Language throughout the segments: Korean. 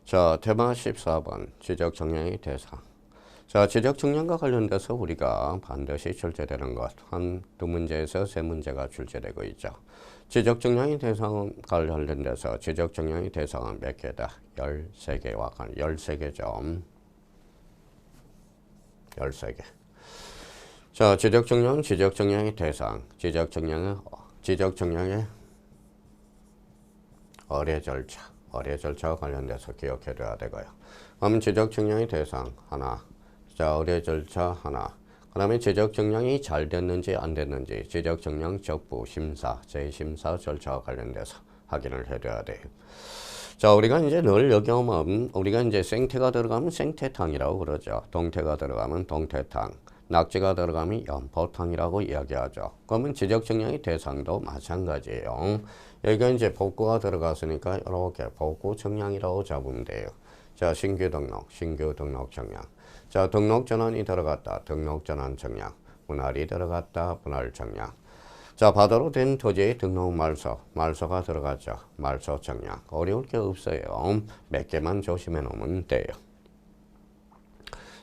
자, 테마 14번 지적정량의 대상. 자, 지적정량과 관련돼서 우리가 반드시 출제되는 것 한 두 문제에서 세 문제가 출제되고 있죠. 지적정량의 대상 관련돼서 지적정량의 대상은 몇 개다? 13개와 13개죠. 13개. 자, 지적정량의 대상, 지적정량의 어뢰 절차와 관련돼서 기억해둬야 되고요. 그럼 지적정량의 대상 하나, 자, 어뢰 절차 하나, 그 다음에 지적정량이 잘 됐는지 안 됐는지 지적정량 적부 심사, 재심사 절차와 관련돼서 확인을 해둬야 돼요. 자, 우리가 이제 늘 여기 오면 우리가 이제 생태가 들어가면 생태탕이라고 그러죠. 동태가 들어가면 동태탕, 낙지가 들어가면 연포탕이라고 이야기하죠. 그러면 지적정량의 대상도 마찬가지예요. 여기가 이제 복구가 들어갔으니까 이렇게 복구 정량이라고 잡으면 돼요. 자, 신규 등록 정량. 자, 등록 전환이 들어갔다. 등록 전환 정량. 분할이 들어갔다. 분할 정량. 자, 바다로 된 토지의 등록 말소가 들어갔죠. 말소 정량. 어려울 게 없어요. 몇 개만 조심해 놓으면 돼요.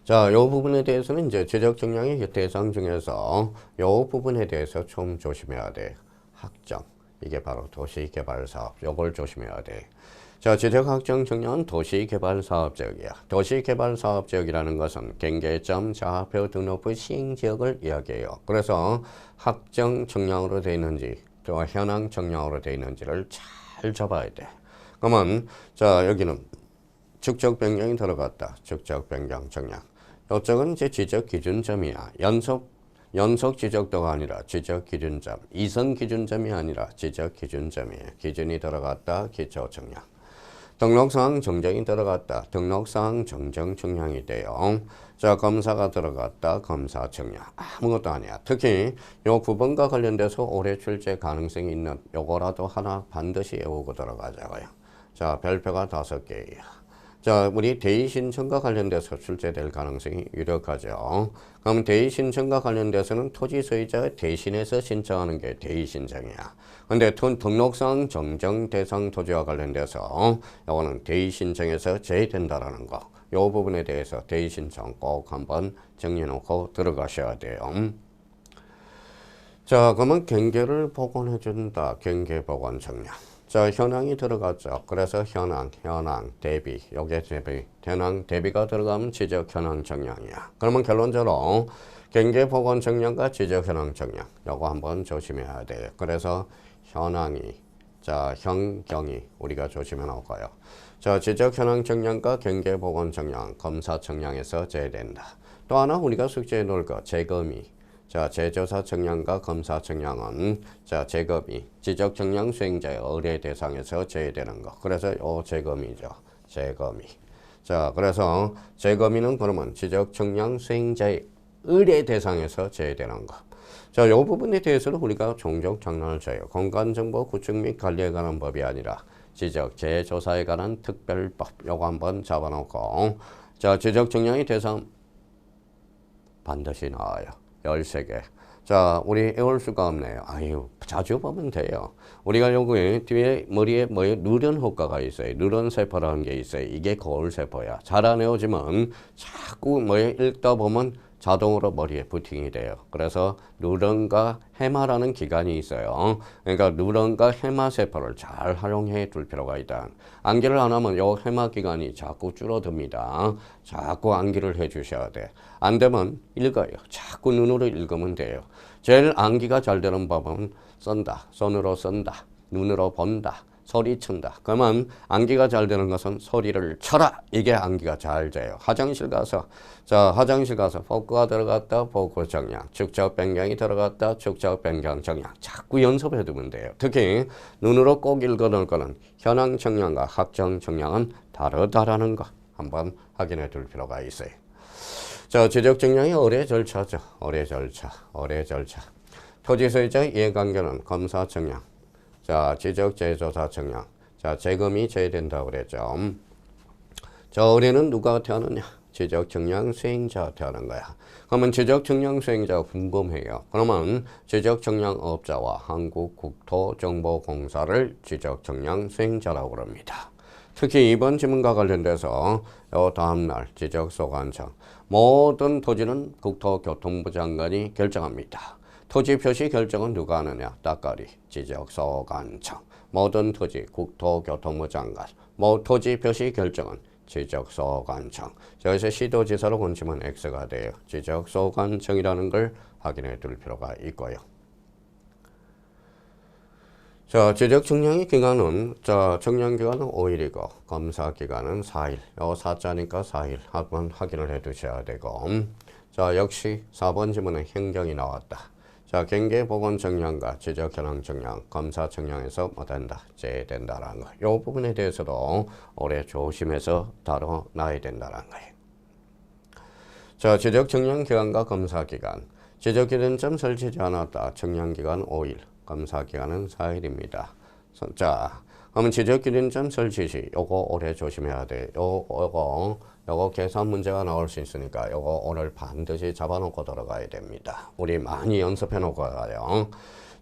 자, 이 부분에 대해서는 이제 지적 정량의 대상 중에서 이 부분에 대해서 좀 조심해야 돼. 확정. 이게 바로 도시개발사업. 요걸 조심해야 돼. 자, 지적 확정 정량은 도시개발사업지역이야. 도시개발사업지역이라는 것은 경계점, 좌표 등록부 시행지역을 이야기해요. 그래서 확정 정량으로 되어 있는지 또 현황 정량으로 되어 있는지를 잘 잡아야 돼. 그러면 자, 여기는 축적 변경이 들어갔다. 축적 변경 정량. 이쪽은 이제 지적 기준점이야. 연속 지적도가 아니라 지적 기준점. 이성 기준점이 아니라 지적 기준점이에요. 기준이 들어갔다. 기초 정량. 등록사항 정정이 들어갔다. 등록사항 정정 정량이 돼요. 자, 검사가 들어갔다. 검사 정량. 아무것도 아니야. 특히 요 부분과 관련돼서 올해 출제 가능성이 있는 요거라도 하나 반드시 외우고 들어가자고요. 자, 별표가 5개예요. 자, 우리 대의 신청과 관련돼서 출제될 가능성이 유력하죠. 그럼 대의 신청과 관련돼서는 토지 소유자가 대신해서 신청하는 게 대의 신청이야. 근데 등록상 정정 대상 토지와 관련돼서 이거는 대의 신청에서 제외된다라는 거. 이 부분에 대해서 대의 신청 꼭 한번 정리해놓고 들어가셔야 돼요. 자, 그러면 경계를 복원해 준다. 경계 복원 정량. 자, 현황이 들어갔죠. 그래서 현황, 대비, 요게 현황, 대비가 들어가면 지적 현황 정량이야. 그러면 결론적으로 경계 복원 정량과 지적 현황 정량, 요거 한번 조심해야 돼요. 그래서 현황이, 자, 현경이 우리가 조심해 놓을까요? 자, 지적 현황 정량과 경계 복원 정량, 검사 정량에서 제외된다. 또 하나 우리가 숙제해 놓을 거, 재검이. 자, 재조사 정량과 검사 정량은 자, 재검이 지적 정량 수행자의 의뢰 대상에서 제외되는 거. 그래서 요 재검이죠. 재검이. 자, 그래서 재검이는 그러면 지적 정량 수행자의 의뢰 대상에서 제외되는 거. 자, 요 부분에 대해서는 우리가 종종 장난을 쳐요. 공간정보 구축 및 관리에 관한 법이 아니라 지적 재조사에 관한 특별법. 요거 한번 잡아놓고 자, 지적 정량의 대상 반드시 나와요. 13개. 자, 우리 외울 수가 없네요. 아유, 자주 보면 돼요. 우리가 여기 뒤에 머리에 누런 효과가 있어요. 누런 세포라는 게 있어요. 이게 거울 세포야. 잘 안 외워지면 자꾸 읽다 보면 자동으로 머리에 부팅이 돼요. 그래서 누런과 해마라는 기관이 있어요. 그러니까 누런과 해마 세포를 잘 활용해 둘 필요가 있다. 암기를 안 하면 요 해마 기관이 자꾸 줄어듭니다. 자꾸 암기를 해 주셔야 돼. 안 되면 읽어요. 자꾸 눈으로 읽으면 돼요. 제일 암기가 잘 되는 법은 쓴다. 손으로 쓴다. 눈으로 본다. 소리친다. 그러면 암기가 잘 되는 것은 소리를 쳐라. 이게 암기가 잘 돼요. 화장실 가서 복구가 들어갔다. 복구 정량. 축적 변경이 들어갔다. 축적 변경 정량. 자꾸 연습해 두면 돼요. 특히 눈으로 꼭 읽어 놓을 거는 현황 정량과 확정 정량은 다르다라는 거 한번 확인해 둘 필요가 있어요. 자, 지적 정량의 의뢰 절차죠. 의뢰 절차. 토지 소유자 이해관계는 검사 정량. 자, 지적 재조사 정량. 자, 재검이 제외된다고 그랬죠. 자, 의뢰는 누가 태하느냐? 지적 정량 수행자 태하는 거야. 그러면 지적 정량 수행자가 궁금해요. 그러면 지적 정량 업자와 한국국토정보공사를 지적 정량 수행자라고 그럽니다. 특히 이번 지문과 관련돼서 요 다음날 지적소관청 모든 토지는 국토교통부 장관이 결정합니다. 토지 표시 결정은 누가 하느냐? 따까리 지적소관청. 모든 토지 국토교통부 장관. 토지 표시 결정은 지적소관청. 여기서 시도지사로 본치면 X가 돼요. 지적소관청이라는 걸 확인해 둘 필요가 있고요. 자, 지적 청량의 기간은, 청량 기간은 5일이고, 검사 기간은 4일. 요 4자니까 4일 한번 확인을 해 두셔야 되고. 자, 역시 4번 지문에 행정이 나왔다. 자, 경계보건 청량과 지적 현황 청량, 검사 청량에서 뭐 된다? 제외된다라는 거. 요 부분에 대해서도 올해 조심해서 다뤄놔야 된다는 거예요. 자, 지적 청량 기간과 검사 기간. 지적 기준점 설치지 않았다. 청량 기간 5일. 검사 기간은 4일입니다. 자, 그러면 지적 기준점 설치 시 요거 올해 조심해야 돼. 요거 계산 문제가 나올 수 있으니까 요거 오늘 반드시 잡아놓고 들어가야 됩니다. 우리 많이 연습해 놓고 가요.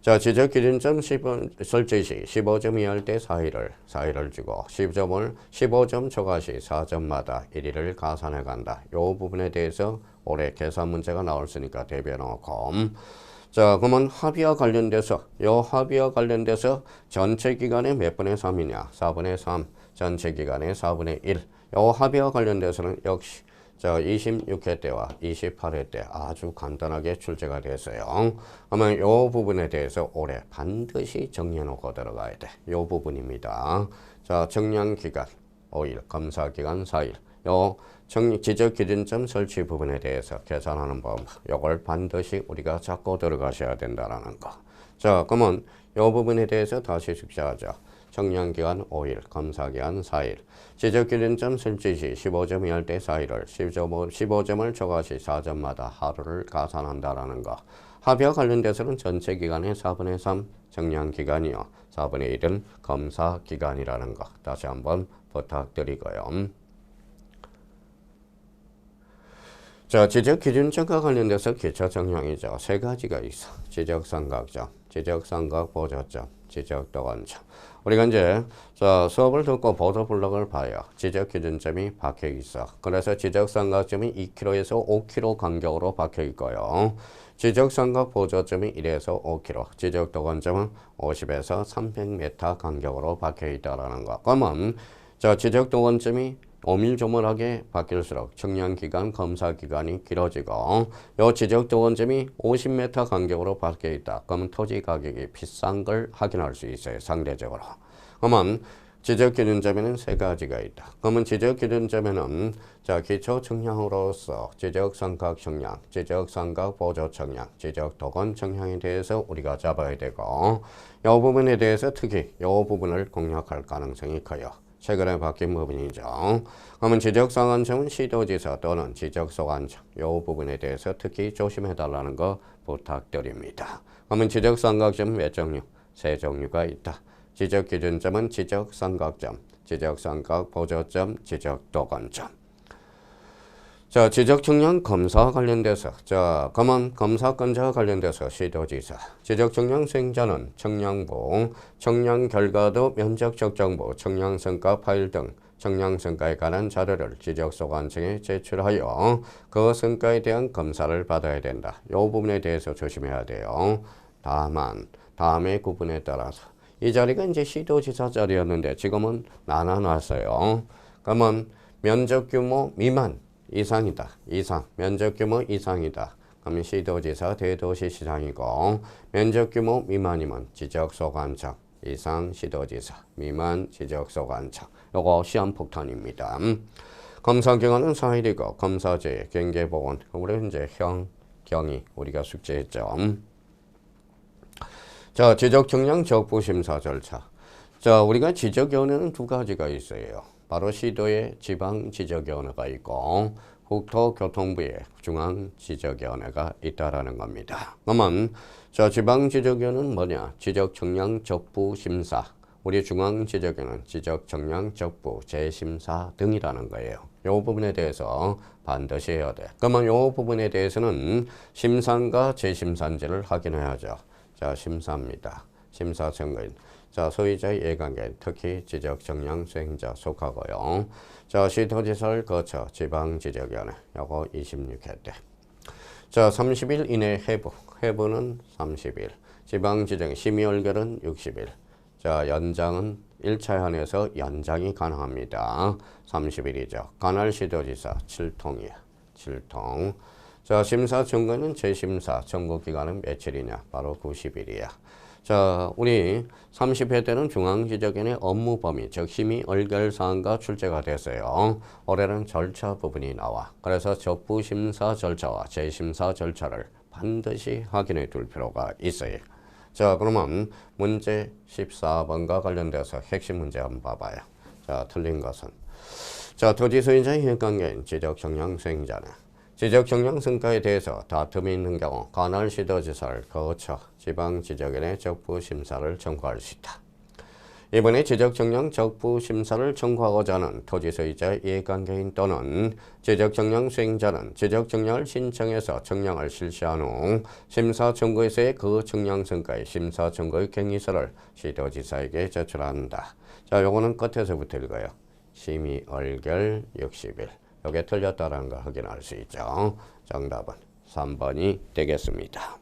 자, 지적 기준점 설치 시 15점 이하일 때 4일을 주고 15점 초과 시 4점마다 1일을 가산해 간다. 요 부분에 대해서 올해 계산 문제가 나올 수 있으니까 대비해 놓고. 자, 그러면 합의와 관련돼서 전체 기간에 몇 분의 3이냐? 4분의 3. 전체 기간에 4분의 1. 요 합의와 관련돼서는 역시 26회 때와 28회 때 아주 간단하게 출제가 됐어요. 그러면 요 부분에 대해서 올해 반드시 정리해 놓고 들어가야 돼. 요 부분입니다. 자, 청량 기간 5일, 검사 기간 4일. 요 지적 기준점 설치 부분에 대해서 계산하는 법, 요걸 반드시 우리가 잡고 들어가셔야 된다라는 거. 자, 그러면 요 부분에 대해서 다시 숙지하죠. 청량 기간 5일, 검사 기간 4일. 지적 기준점 설치 시 15점 이할 때 4일을, 15점을 초과 시 4점마다 하루를 가산한다라는 거. 합의와 관련돼서는 전체 기간의 4분의 3 청량 기간이요. 4분의 1은 검사 기간이라는 거. 다시 한번 부탁드리고요. 자, 지적 기준점과 관련돼서 기초 정량이죠. 세 가지가 있어. 지적 삼각점, 지적 삼각 보조점, 지적 도관점. 우리가 이제 수업을 듣고 보도 블록을 봐요. 지적 기준점이 박혀 있어. 그래서 지적 삼각점이 2km에서 5km 간격으로 박혀 있고요. 지적 삼각 보조점이 1에서 5km, 지적 도관점은 50에서 300m 간격으로 박혀 있다라는 거. 그러면 지적 도관점이 오밀조밀하게 바뀔수록 청량기간, 검사기간이 길어지고 이 지적도원점이 50m 간격으로 박혀 있다. 그러면 토지 가격이 비싼 걸 확인할 수 있어요. 상대적으로. 그러면 지적기준점에는 세 가지가 있다. 그러면 지적기준점에는 기초청량으로서 지적삼각청량, 지적삼각보조청량, 지적도건청량에 대해서 우리가 잡아야 되고 이 부분에 대해서 특히 이 부분을 공략할 가능성이 커요. 최근에 바뀐 부분이죠. 그러면 지적상한청은 시도지사 또는 지적소관청 이 부분에 대해서 특히 조심해달라는 거 부탁드립니다. 그러면 지적삼각점 몇 종류? 세 종류가 있다. 지적기준점은 지적삼각점, 지적삼각보조점, 지적도관점. 자, 지적청량 검사와 관련돼서 그러면 검사권자와 관련돼서 시도지사, 지적청량 수행자는 청량부, 청량결과도 면적측정부, 청량성과 파일 등 청량성과에 관한 자료를 지적소관청에 제출하여 그 성과에 대한 검사를 받아야 된다. 이 부분에 대해서 조심해야 돼요. 다만 다음의 구분에 따라서 이 자리가 이제 시도지사 자리였는데 지금은 나눠놨어요. 그러면 면적규모 미만 이상이다. 면적규모 이상이다. 그러면 시도지사, 대도시시장이고 면적규모 미만이면 지적소관청, 이상 시도지사, 미만 지적소관청. 요거 시한폭탄입니다. 검사기간은 4일이고 검사제, 경계보건, 우리 이제 경이 우리가 숙제했죠. 자, 지적청량 적부심사 절차. 자, 우리가 지적위원회는 두 가지가 있어요. 바로 시도의 지방지적위원회가 있고 국토교통부의 중앙지적위원회가 있다라는 겁니다. 그러면 지방지적위원회는 뭐냐? 지적청량 적부심사, 우리 중앙지적위원회는 지적청량 적부 재심사 등이라는 거예요. 이 부분에 대해서 반드시 해야 돼. 그러면 이 부분에 대해서는 심사인가 재심사인지를 확인해야죠. 자, 심사입니다. 심사청구인. 자, 소유자의 이해관계, 특히 지적정량 수행자 속하고요. 자, 시도지사를 거쳐 지방지적위원회, 요거 26회 때. 자, 30일 이내 해부는 30일. 지방지정 심의 의결은 60일. 자, 연장은 1차에 한해서 연장이 가능합니다. 30일이죠. 관할 시도지사 7통이야. 7통. 자, 심사 청구는 재심사 청구 기간은 며칠이냐? 바로 90일이야. 자, 우리 30회 때는 중앙지적위원회 업무 범위, 즉 심의 의결 사항과 출제가 됐어요. 올해는 절차 부분이 나와. 그래서 적부심사 절차와 재심사 절차를 반드시 확인해 둘 필요가 있어요. 자, 그러면 문제 14번과 관련돼서 핵심 문제 한번 봐봐요. 자, 틀린 것은. 자, 토지 소유자의 이해관계인 지적정량 수행자는 지적정량 성과에 대해서 다툼이 있는 경우 관할 시도지사를 거쳐 지방지적위원회 적부심사를 청구할 수 있다. 이번에 지적정량 적부심사를 청구하고자 하는 토지 소유자의 이해관계인 또는 지적정량 수행자는 지적정량을 신청해서 정량을 실시한 후 심사 청구에서의 그 정량 성과의 심사 청구의 경위서를 시도지사에게 제출한다. 자, 요거는 끝에서부터 읽어요. 심의 의결 60일. 이게 틀렸다는 걸 확인할 수 있죠. 정답은 3번이 되겠습니다.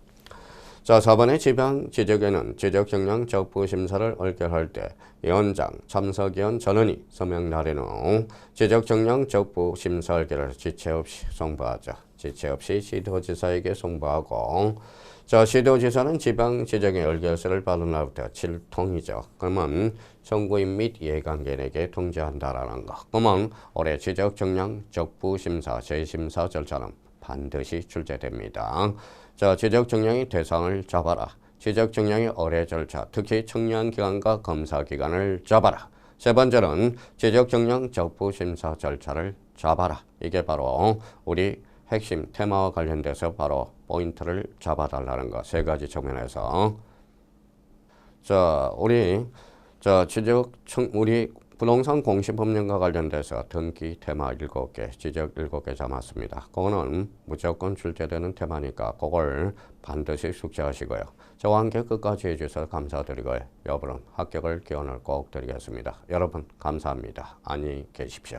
자, 4번의 지방지적위원회는 지적정량 적부심사를 의결할 때 위원장, 참석위원 전원이 서명 날인 후 지적정량 적부심사 의결을 지체 없이 송부하죠. 지체 없이 시도지사에게 송부하고, 자, 시도지사는 지방지적위원회 의결서를 받은 날부터 7통이죠. 그러면 청구인 및 이해관계인에게 통지한다라는 거. 그러면 올해 지적정량 적부심사 재심사 절차는 반드시 출제됩니다. 자, 지적정량의 대상을 잡아라. 지적정량의 의뢰 절차, 특히 청량기간과 검사기간을 잡아라. 세 번째는 지적정량 적부심사 절차를 잡아라. 이게 바로 우리 핵심 테마와 관련돼서 바로 포인트를 잡아달라는 거. 세 가지 측면에서. 자, 우리 부동산 공시법령과 관련돼서 등기 테마 7개, 지적 7개 잡았습니다. 그거는 무조건 출제되는 테마니까 그걸 반드시 숙지하시고요. 저와 함께 끝까지 해주셔서 감사드리고요. 여러분 합격을 기원을 꼭 드리겠습니다. 여러분 감사합니다. 안녕히 계십시오.